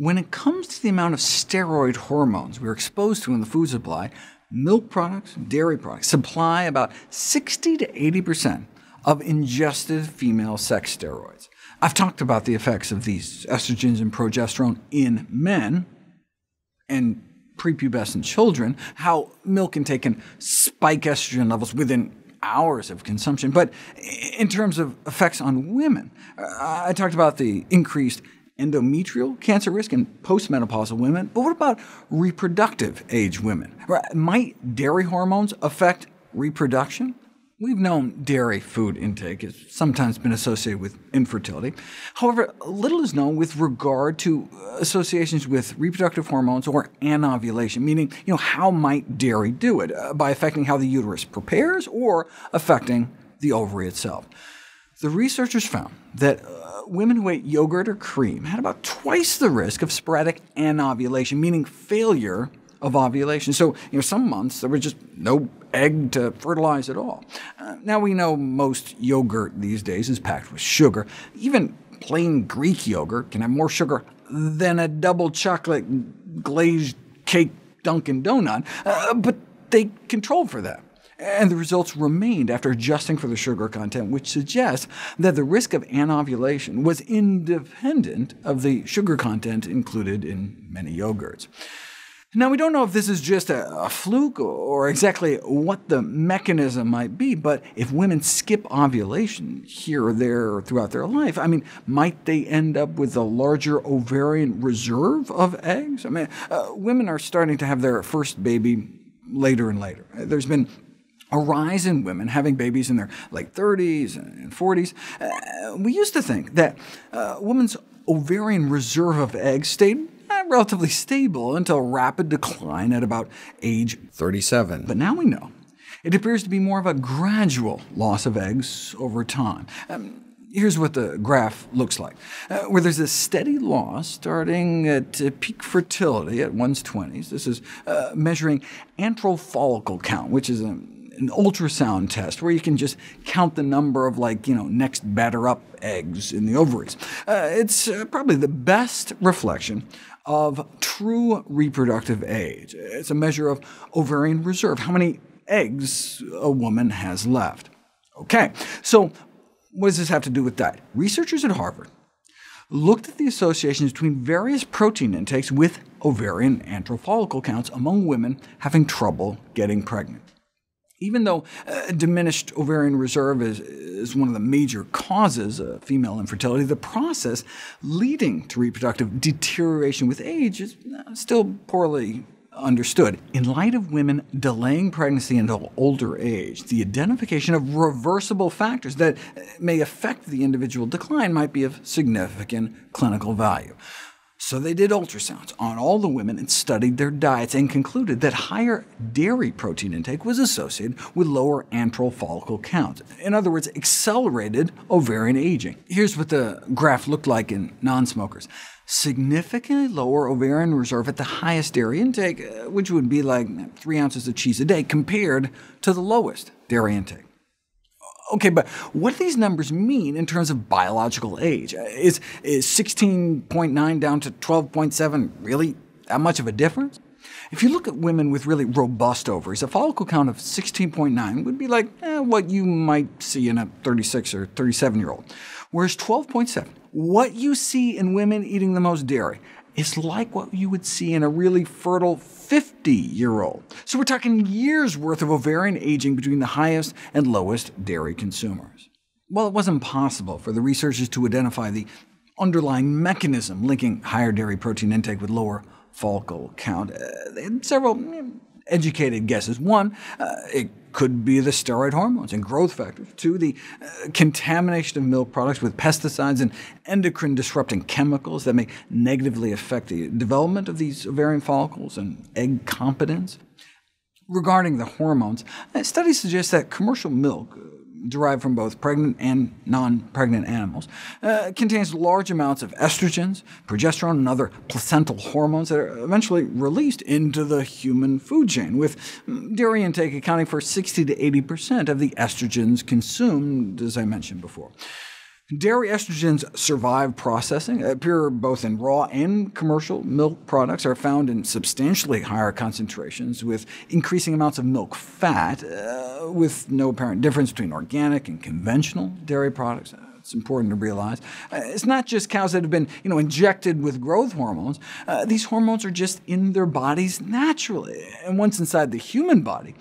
When it comes to the amount of steroid hormones we're exposed to in the food supply, milk products, dairy products supply about 60 to 80% of ingested female sex steroids. I've talked about the effects of these estrogens and progesterone in men and prepubescent children, how milk intake can spike estrogen levels within hours of consumption. But in terms of effects on women, I talked about the increased endometrial cancer risk in postmenopausal women, but what about reproductive age women? Might dairy hormones affect reproduction? We've known dairy food intake has sometimes been associated with infertility. However, little is known with regard to associations with reproductive hormones or anovulation, meaning how might dairy do it, by affecting how the uterus prepares or affecting the ovary itself. The researchers found that women who ate yogurt or cream had about twice the risk of sporadic anovulation, meaning failure of ovulation. So some months there was just no egg to fertilize at all. Now we know most yogurt these days is packed with sugar. Even plain Greek yogurt can have more sugar than a double chocolate glazed cake Dunkin Donut, but they controlled for that. And the results remained after adjusting for the sugar content, which suggests that the risk of anovulation was independent of the sugar content included in many yogurts. Now, we don't know if this is just a fluke or exactly what the mechanism might be, but if women skip ovulation here or there throughout their life, might they end up with a larger ovarian reserve of eggs? Women are starting to have their first baby later and later. There's been a rise in women having babies in their late 30s and 40s. We used to think that a woman's ovarian reserve of eggs stayed relatively stable until rapid decline at about age 37. But now we know it appears to be more of a gradual loss of eggs over time. Here's what the graph looks like, where there's a steady loss starting at peak fertility at one's 20s. This is measuring antral follicle count, which is an ultrasound test where you can just count the number of, next batter up eggs in the ovaries. It's probably the best reflection of true reproductive age. It's a measure of ovarian reserve, how many eggs a woman has left. OK, so what does this have to do with diet? Researchers at Harvard looked at the associations between various protein intakes with ovarian antral follicle counts among women having trouble getting pregnant. Even though diminished ovarian reserve is one of the major causes of female infertility, the process leading to reproductive deterioration with age is still poorly understood. In light of women delaying pregnancy until older age, the identification of reversible factors that may affect the individual decline might be of significant clinical value. So they did ultrasounds on all the women and studied their diets and concluded that higher dairy protein intake was associated with lower antral follicle counts. In other words, accelerated ovarian aging. Here's what the graph looked like in non-smokers. Significantly lower ovarian reserve at the highest dairy intake, which would be like 3 ounces of cheese a day, compared to the lowest dairy intake. OK, but what do these numbers mean in terms of biological age? Is 16.9 down to 12.7 really that much of a difference? If you look at women with really robust ovaries, a follicle count of 16.9 would be like what you might see in a 36 or 37-year-old, whereas 12.7, what you see in women eating the most dairy, is like what you would see in a really fertile 50-year-old. So we're talking years' worth of ovarian aging between the highest and lowest dairy consumers. Well, it wasn't possible for the researchers to identify the underlying mechanism linking higher dairy protein intake with lower follicle count. They had several educated guesses. One, it could be the steroid hormones and growth factors. Two, the contamination of milk products with pesticides and endocrine-disrupting chemicals that may negatively affect the development of these ovarian follicles and egg competence. Regarding the hormones, studies suggest that commercial milk, derived from both pregnant and non-pregnant animals, contains large amounts of estrogens, progesterone, and other placental hormones that are eventually released into the human food chain, with dairy intake accounting for 60 to 80% of the estrogens consumed, as I mentioned before. Dairy estrogens survive processing, appear both in raw and commercial milk products, are found in substantially higher concentrations with increasing amounts of milk fat, with no apparent difference between organic and conventional dairy products. It's important to realize. It's not just cows that have been injected with growth hormones. These hormones are just in their bodies naturally. And once inside the human body,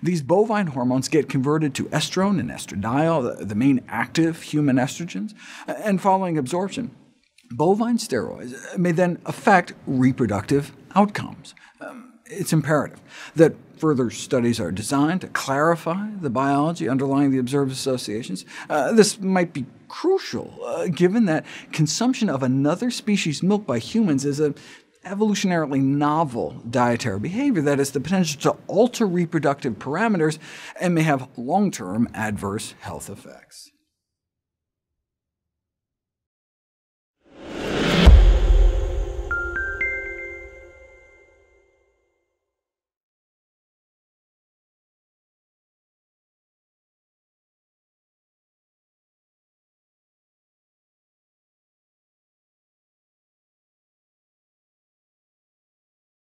these bovine hormones get converted to estrone and estradiol, the main active human estrogens, and following absorption, bovine steroids may then affect reproductive outcomes. It's imperative that further studies are designed to clarify the biology underlying the observed associations. This might be crucial, given that consumption of another species' milk by humans is an evolutionarily novel dietary behavior that has the potential to alter reproductive parameters and may have long-term adverse health effects.